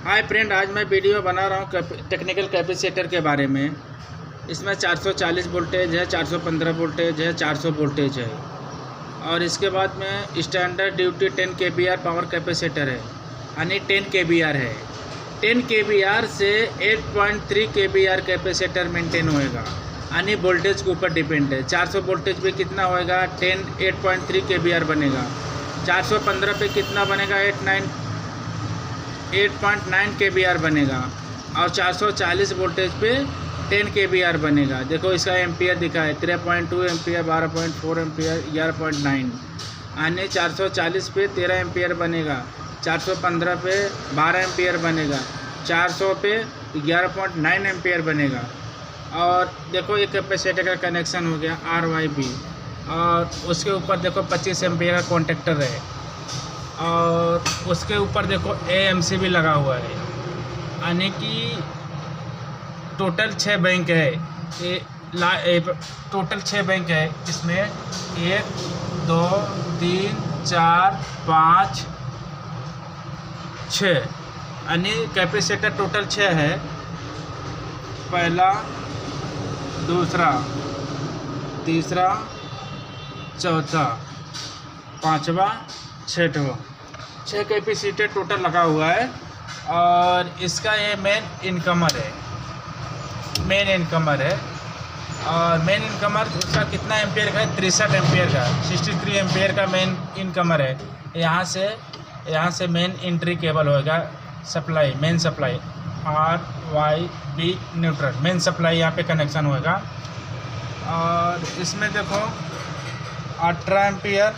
Hi friend, आज मैं video बना रहा हूँ टेक्निकल कैपेसिटर के बारे में। इसमें 440 वोल्टेज है, 415 वोल्टेज है, 400 वोल्टेज है और इसके बाद में standard duty 10 kVAR power capacitor है, यानी 10 kVAR है। 10 kVAR से 8.3 kVAR कैपेसिटर मेंटेन होएगा, यानी वोल्टेज के ऊपर डिपेंड है। 400 वोल्टेज पे कितना होएगा? 8.3 kVAR बनेगा। 415 पे कितना बनेगा? 8.9 kVAR बनेगा और 440 वोल्टेज पे 10 kVAR बनेगा। देखो इसका एम्पियर दिखा है 13.2 एम्पियर, 12.4 एम्पियर, 11.9, यानी 440 पे 13 एम्पियर बनेगा, 415 पे 12 एम्पियर बनेगा, 400 पे 11.9 एम्पियर बनेगा। और देखो ये कैपेसिटर का कनेक्शन हो गया RYB और उसके ऊपर देखो 25 एम्पियर का कॉन्टेक्टर है और उसके ऊपर देखो AMC भी लगा हुआ है, यानी कि टोटल 6 बैंक है। टोटल 6 बैंक है। इसमें 1 2 3 4 5 6, यानी कैपेसिटर टोटल 6 है। पहला, दूसरा, तीसरा, चौथा, पांचवा, छठवां, 6 कैपेसिटर टोटल लगा हुआ है। और इसका ये मेन इनकमर है और मेन इनकमर उसका कितना एम्पियर का है? 63 एम्पियर का, 63 एम्पियर का मेन इनकमर है। यहाँ से मेन एंट्री केबल होगा, supply, main supply RYB neutral, main supply यहाँ पे कनेक्शन होगा। और इसमें देखो 18 एम्पियर,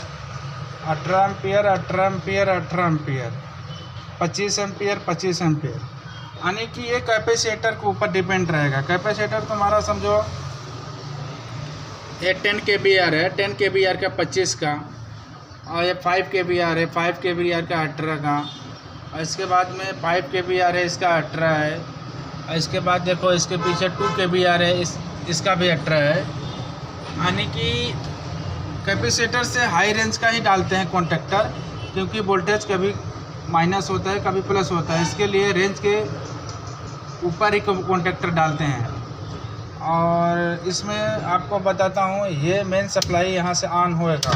25 एम्पियर, 25 एम्पियर, यानी कि ये कैपेसिटर के ऊपर डिपेंड रहेगा। कैपेसिटर तुम्हारा समझो ये 10 kVAR है, 10 kVAR का 25 का, और ये 5 kVAR है, 5 kVAR का 18 का, और इसके बाद में 5 kVAR है, इसका 18 है, और इसके बाद देखो इसके पीछे 2 kVAR है, इसका भी 18 है। यानी कि कैपेसिटर से हाई रेंज का ही डालते हैं कॉन्टेक्टर, क्योंकि वोल्टेज कभी माइनस होता है कभी प्लस होता है, इसके लिए रेंज के ऊपर ही कॉन्टेक्टर डालते हैं। और इसमें आपको बताता हूँ, ये मेन सप्लाई यहाँ से ऑन होएगा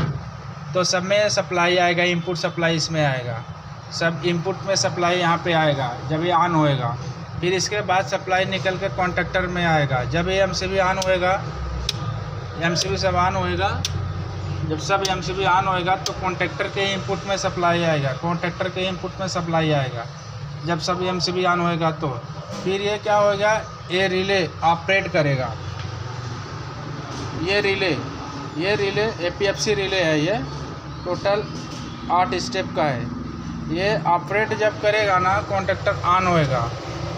तो सब में सप्लाई आएगा, इनपुट सप्लाई इसमें आएगा, सब इनपुट में सप्लाई यहाँ पे आएगा जब ये ऑन होएगा। फिर इसके बाद सप्लाई निकल कर कॉन्टेक्टर में आएगा। जब ये MCB ऑन होएगा, MCB सब ऑन होएगा, जब सब MCB ऑन होएगा तो कॉन्टेक्टर के इनपुट में सप्लाई आएगा, कॉन्टेक्टर के इनपुट में सप्लाई आएगा। जब सब MCB ऑन होएगा तो फिर ये क्या होगा, ये रिले ऑपरेट करेगा। ये रिले APFC रिले है, ये टोटल 8 स्टेप का है। ये ऑपरेट जब करेगा ना, कॉन्टेक्टर ऑन होएगा,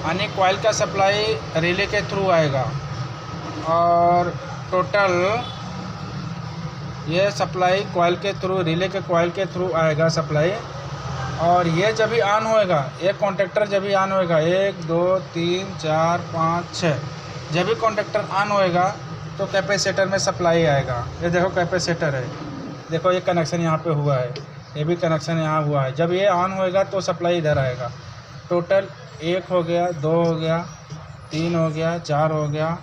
यानी कॉइल का सप्लाई रिले के थ्रू आएगा और टोटल ये सप्लाई कॉइल के थ्रू, रिले के कॉइल के थ्रू आएगा सप्लाई। और ये जब भी ऑन होएगा, एक कॉन्टेक्टर जब भी ऑन होएगा, 1 2 3 4 5 6, जब भी कॉन्टेक्टर ऑन होएगा तो कैपेसिटर में सप्लाई आएगा। ये देखो कैपेसिटर है, देखो ये कनेक्शन यहाँ पे हुआ है, ये भी कनेक्शन यहाँ हुआ है। जब ये ऑन होएगा तो सप्लाई इधर आएगा। टोटल 1 हो गया, 2 हो गया, 3 हो गया, 4 हो गया,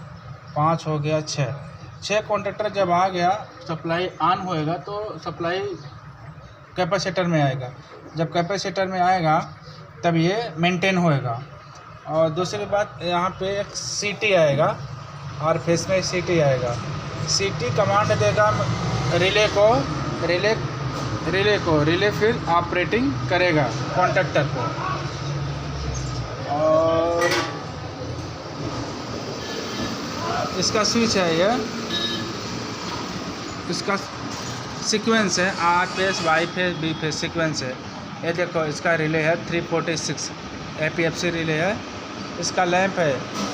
5 हो गया, 6 कॉन्टेक्टर जब आ गया, सप्लाई ऑन होएगा तो सप्लाई कैपेसिटर में आएगा। जब कैपेसिटर में आएगा तब ये मेंटेन होएगा। और दूसरी बात, यहाँ पे एक CT आएगा और फेस में CT आएगा। CT कमांड देगा रिले फिर ऑपरेटिंग करेगा कॉन्टेक्टर को। और इसका स्विच है, ये इसका सीक्वेंस है, R face, Y face, B face sequence है। ये देखो इसका रिले है 346 APFC रिले है। इसका लैंप है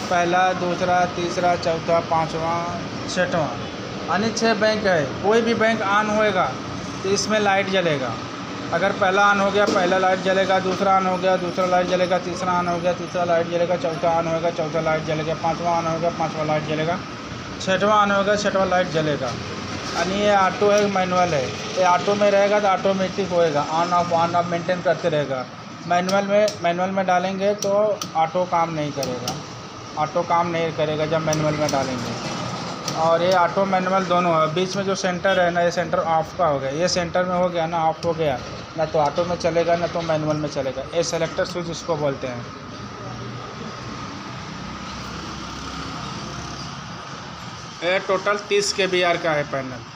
पहला, दूसरा, तीसरा, चौथा, पांचवा, छठवां, यानी 6 बैंक है। कोई भी बैंक ऑन होएगा तो इसमें लाइट जलेगा। अगर पहला ऑन हो गया, पहला लाइट जलेगा, दूसरा ऑन हो गया, दूसरा लाइट जलेगा, तीसरा ऑन हो गया, तीसरा लाइट जलेगा, चौथा ऑन होगा, चौथा लाइट जलेगा, पांचवा ऑन होगा, पांचवा लाइट जलेगा, छठवां ऑन होगा, छठवां लाइट जलेगा। यानी ये ऑटो है, मैनुअल है। ये ऑटो में रहेगा तो ऑटोमेटिक होएगा, ऑन ऑफ मेंटेन करते रहेगा। मैनुअल में डालेंगे तो ऑटो काम नहीं करेगा, ऑटो काम नहीं करेगा जब मैनुअल में डालेंगे। और ये ऑटो मैनुअल दोनों है। बीच में जो सेंटर है ना, ये सेंटर ऑफ का हो गया, ये सेंटर में हो गया ना, ऑफ हो गया ना, तो ऑटो में चलेगा ना तो मैनुअल में चलेगा। ये सेलेक्टर स्विच इसको बोलते हैं। ये टोटल 30 kVAR का है पैनल।